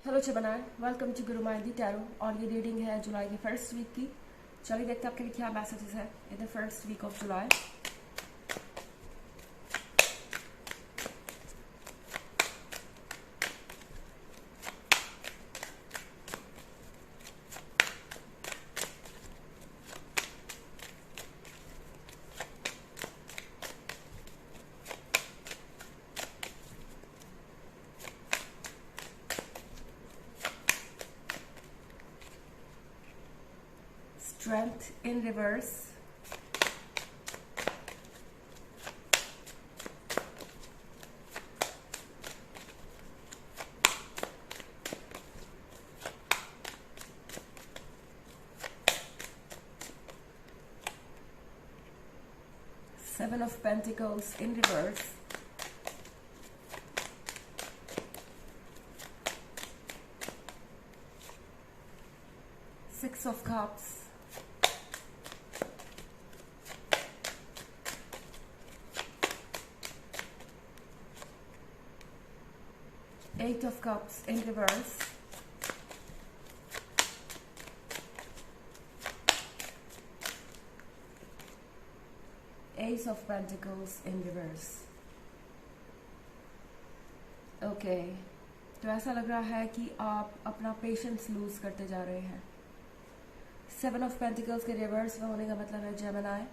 Hello चबनार, welcome to Guru माइंदी tarot. और ये reading है जुलाई की फर्स्ट वीक की। चलिए देखते हैं आपके लिए क्या मैसेजेस है in the first week of July. Strength in reverse, seven of pentacles in reverse, six of cups, eight of cups in reverse, ace of pentacles in reverse. Okay, तो ऐसा लग रहा है कि आप अपना पेशेंस लूज करते जा रहे हैं। सेवन ऑफ पेंटिकल्स के रिवर्स में होने का मतलब है जेमिनी,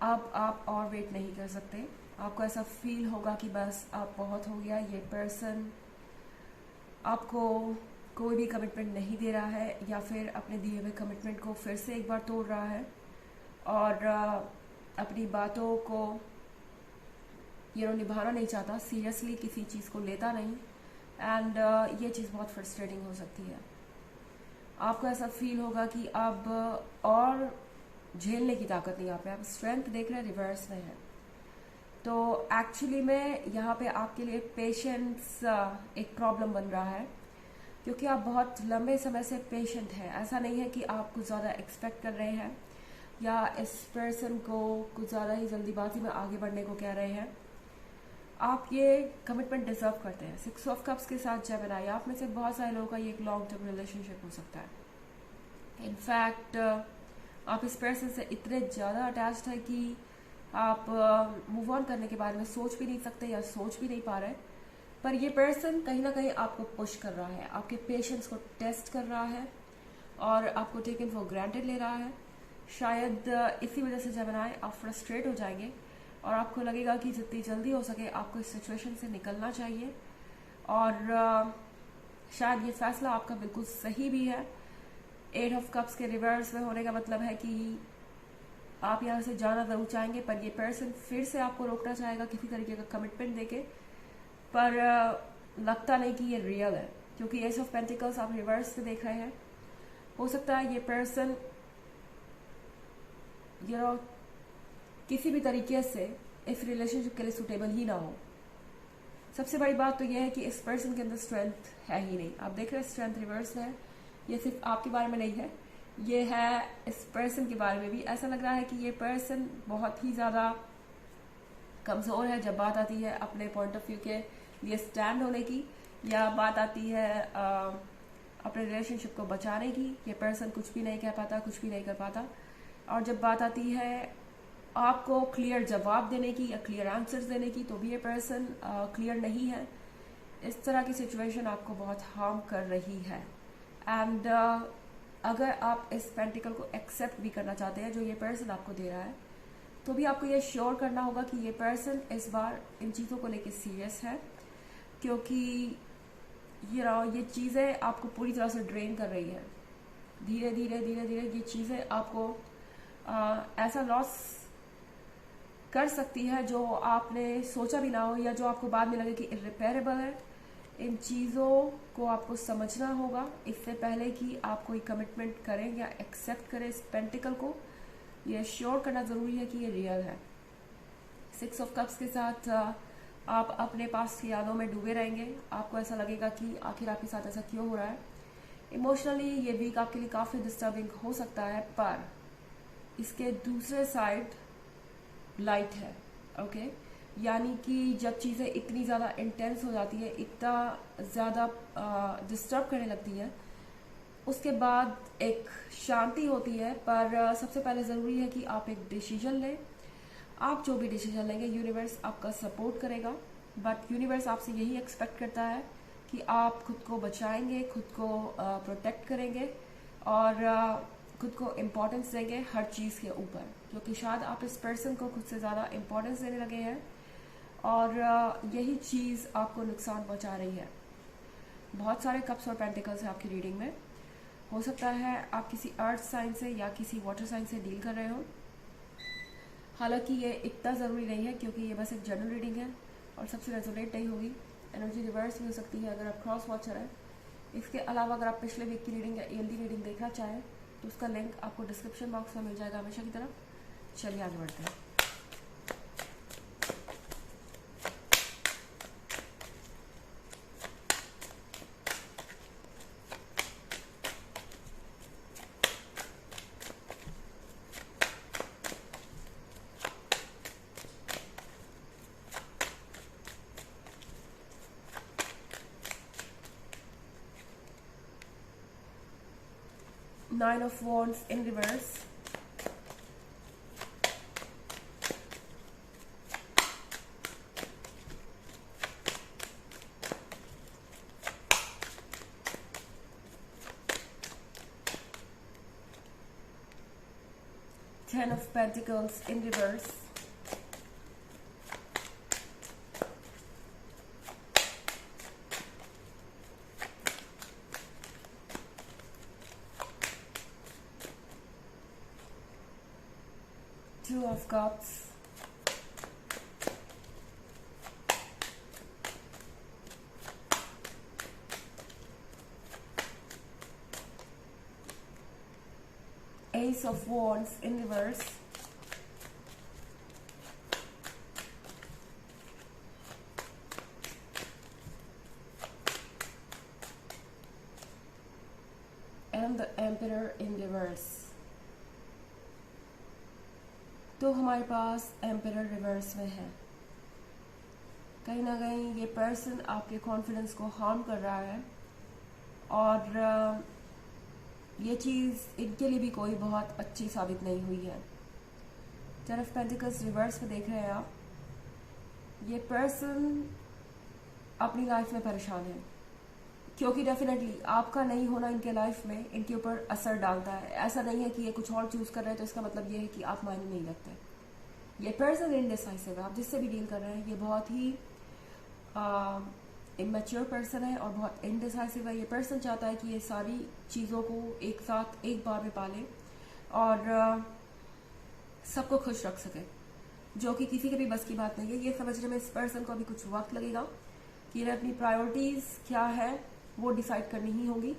अब आप और वेट नहीं कर सकते। आपको ऐसा फील होगा कि बस आप बहुत हो गया। ये पर्सन आपको कोई भी कमिटमेंट नहीं दे रहा है या फिर अपने दिए हुए कमिटमेंट को फिर से एक बार तोड़ रहा है और अपनी बातों को निभाना नहीं चाहता, सीरियसली किसी चीज़ को लेता नहीं। एंड ये चीज़ बहुत फ्रस्ट्रेटिंग हो सकती है। आपको ऐसा फील होगा कि अब और झेलने की ताकत नहीं आप में। आप स्ट्रेंथ देख रहे हैं रिवर्स में है, तो एक्चुअली में यहाँ पे आपके लिए पेशेंस एक प्रॉब्लम बन रहा है, क्योंकि आप बहुत लंबे समय से पेशेंट हैं। ऐसा नहीं है कि आप कुछ ज़्यादा एक्सपेक्ट कर रहे हैं या इस पर्सन को कुछ ज़्यादा ही जल्दीबाजी में आगे बढ़ने को कह रहे हैं। आप ये कमिटमेंट डिजर्व करते हैं। सिक्स ऑफ कप्स के साथ जेमिनी, आप में से बहुत सारे लोगों का ये एक लॉन्ग टर्म रिलेशनशिप हो सकता है। इनफैक्ट आप इस पर्सन से इतने ज़्यादा अटैच्ड है कि आप मूव ऑन करने के बारे में सोच भी नहीं सकते या सोच भी नहीं पा रहे। पर ये पर्सन कहीं ना कहीं आपको पुश कर रहा है, आपके पेशेंस को टेस्ट कर रहा है और आपको टेकन फॉर ग्रांटेड ले रहा है। शायद इसी वजह से जेमिनी आप फ्रस्ट्रेट हो जाएंगे और आपको लगेगा कि जितनी जल्दी हो सके आपको इस सिचुएशन से निकलना चाहिए। और शायद ये फैसला आपका बिल्कुल सही भी है। एट ऑफ कप्स के रिवर्स में होने का मतलब है कि आप यहाँ से जाना जरूर चाहेंगे, पर ये पर्सन फिर से आपको रोकना चाहेगा किसी तरीके का कमिटमेंट देके। पर लगता नहीं कि ये रियल है, क्योंकि एस ऑफ पेंटिकल्स आप रिवर्स में देख रहे हैं। हो सकता है ये पर्सन किसी भी तरीके से इस रिलेशनशिप के लिए सुटेबल ही ना हो। सबसे बड़ी बात तो यह है कि इस पर्सन के अंदर स्ट्रेंथ है ही नहीं। आप देख रहे हैं स्ट्रेंथ रिवर्स में है। ये सिर्फ आपके बारे में नहीं है, ये है इस पर्सन के बारे में भी। ऐसा लग रहा है कि ये पर्सन बहुत ही ज़्यादा कमज़ोर है जब बात आती है अपने पॉइंट ऑफ व्यू के लिए स्टैंड होने की, या बात आती है अपने रिलेशनशिप को बचाने की। ये पर्सन कुछ भी नहीं कह पाता, कुछ भी नहीं कर पाता। और जब बात आती है आपको क्लियर जवाब देने की या क्लियर आंसर्स देने की, तो भी ये पर्सन क्लियर नहीं है। इस तरह की सिचुएशन आपको बहुत हार्म कर रही है। एंड अगर आप इस पेंटिकल को एक्सेप्ट भी करना चाहते हैं जो ये पर्सन आपको दे रहा है, तो भी आपको ये श्योर करना होगा कि ये पर्सन इस बार इन चीज़ों को लेके सीरियस है, क्योंकि ये चीज़ें आपको पूरी तरह से ड्रेन कर रही है। धीरे धीरे धीरे धीरे ये चीज़ें आपको ऐसा लॉस कर सकती है जो आपने सोचा भी ना हो, या जो आपको बाद में लगे कि इररिपेयरेबल है। इन चीज़ों को आपको समझना होगा इससे पहले कि आप कोई कमिटमेंट करें या एक्सेप्ट करें इस पेंटिकल को। ये श्योर करना ज़रूरी है कि ये रियल है। सिक्स ऑफ कप्स के साथ आप अपने पास की यादों में डूबे रहेंगे। आपको ऐसा लगेगा कि आखिर आपके साथ ऐसा क्यों हो रहा है। इमोशनली ये वीक आपके लिए काफ़ी डिस्टर्बिंग हो सकता है, पर इसके दूसरे साइड लाइट है। ओके, यानी कि जब चीज़ें इतनी ज़्यादा इंटेंस हो जाती है, इतना ज़्यादा डिस्टर्ब करने लगती है, उसके बाद एक शांति होती है। पर सबसे पहले ज़रूरी है कि आप एक डिसीजन लें। आप जो भी डिसीजन लेंगे यूनिवर्स आपका सपोर्ट करेगा, बट यूनिवर्स आपसे यही एक्सपेक्ट करता है कि आप खुद को बचाएंगे, खुद को प्रोटेक्ट करेंगे और खुद को इम्पोर्टेंस देंगे हर चीज़ के ऊपर, क्योंकि शायद आप इस पर्सन को खुद से ज़्यादा इम्पोर्टेंस देने लगे हैं और यही चीज़ आपको नुकसान पहुंचा रही है। बहुत सारे कप्स और पेंटिकल्स हैं आपकी रीडिंग में। हो सकता है आप किसी अर्थ साइन से या किसी वाटर साइन से डील कर रहे हो। हालांकि ये इतना ज़रूरी नहीं है, क्योंकि ये बस एक जनरल रीडिंग है और सबसे रेजोनेट नहीं होगी। एनर्जी रिवर्स भी हो सकती है अगर आप क्रॉस वॉचर हैं। इसके अलावा अगर आप पिछले वीक की रीडिंग या ईयरली रीडिंग देखना चाहें तो उसका लिंक आपको डिस्क्रिप्शन बॉक्स में मिल जाएगा हमेशा की तरह। चलिए आगे बढ़ते हैं। Nine of Wands in reverse, Ten of Pentacles in reverse, Two of Cups, Ace of Wands in reverse, and the Emperor in reverse। तो हमारे पास एम्परर रिवर्स में है। कहीं ना कहीं ये पर्सन आपके कॉन्फिडेंस को हार्म कर रहा है और ये चीज़ इनके लिए भी कोई बहुत अच्छी साबित नहीं हुई है। टेन ऑफ पेंटिकल्स रिवर्स में देख रहे हैं आप, ये पर्सन अपनी लाइफ में परेशान है, क्योंकि डेफिनेटली आपका नहीं होना इनके लाइफ में इनके ऊपर असर डालता है। ऐसा नहीं है कि ये कुछ और चूज कर रहे हैं तो इसका मतलब ये है कि आप मायने नहीं रखते। ये पर्सन इनडिसाइसिव है। आप जिससे भी डील कर रहे हैं ये बहुत ही इमेच्योर पर्सन है और बहुत इनडिसाइसिव है। ये पर्सन चाहता है कि ये सारी चीज़ों को एक साथ एक बार में पाले और सबको खुश रख सके, जो कि किसी के भी बस की बात नहीं है। ये समझने में इस पर्सन को अभी कुछ वक्त लगेगा कि इन्हें अपनी प्रायोरिटीज़ क्या है वो डिसाइड करनी ही होगी।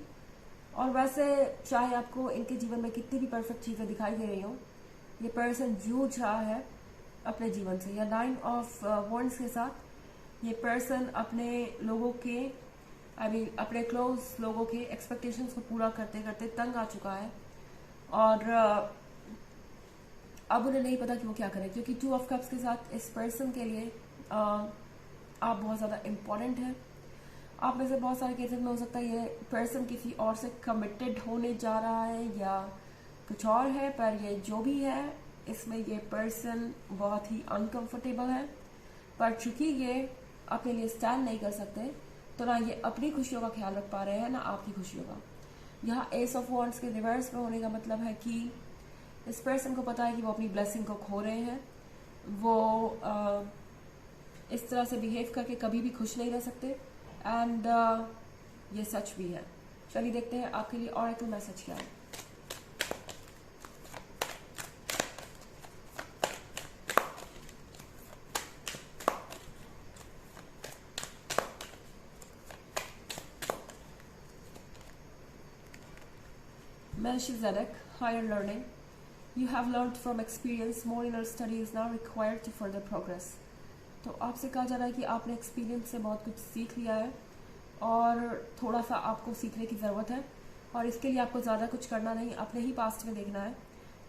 और वैसे चाहे आपको इनके जीवन में कितनी भी परफेक्ट चीज़ें दिखाई दे रही हो, ये पर्सन जूझ रहा है अपने जीवन से। या नाइन ऑफ वॉन्ड्स के साथ ये पर्सन अपने लोगों के अपने क्लोज लोगों के एक्सपेक्टेशंस को पूरा करते करते तंग आ चुका है और अब उन्हें नहीं पता कि वो क्या करें, क्योंकि टू ऑफ कप्स के साथ इस पर्सन के लिए आप बहुत ज़्यादा इम्पोर्टेंट है। आप में से बहुत सारे केसेस में हो सकता है ये पर्सन किसी और से कमिटेड होने जा रहा है या कुछ और है, पर ये जो भी है इसमें ये पर्सन बहुत ही अनकंफर्टेबल है। पर चूंकि ये अपने लिए स्टैंड नहीं कर सकते तो ना ये अपनी खुशियों का ख्याल रख पा रहे हैं ना आपकी खुशियों का। यहाँ एस ऑफ वॉन्ड्स के रिवर्स में होने का मतलब है कि इस पर्सन को पता है कि वो अपनी ब्लेसिंग को खो रहे हैं। वो इस तरह से बिहेव करके कभी भी खुश नहीं रह सकते एंड ये सच भी है। चलिए देखते हैं आपके लिए ऑरेकल मैसेज क्या है। Melchizedek, higher learning. You have learned from experience. More inner study is now required to further progress. तो आपसे कहा जा रहा है कि आपने एक्सपीरियंस से बहुत कुछ सीख लिया है और थोड़ा सा आपको सीखने की ज़रूरत है और इसके लिए आपको ज़्यादा कुछ करना नहीं, अपने ही पास्ट में देखना है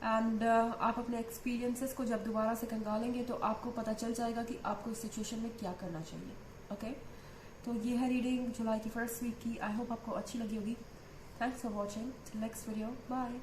एंड आप अपने एक्सपीरियंसेस को जब दोबारा से कंगालेंगे तो आपको पता चल जाएगा कि आपको इस सिचुएशन में क्या करना चाहिए. ओके तो ये है रीडिंग जुलाई की फर्स्ट वीक की. आई होप आपको अच्छी लगी होगी. Thanks for watching. Next video. Bye.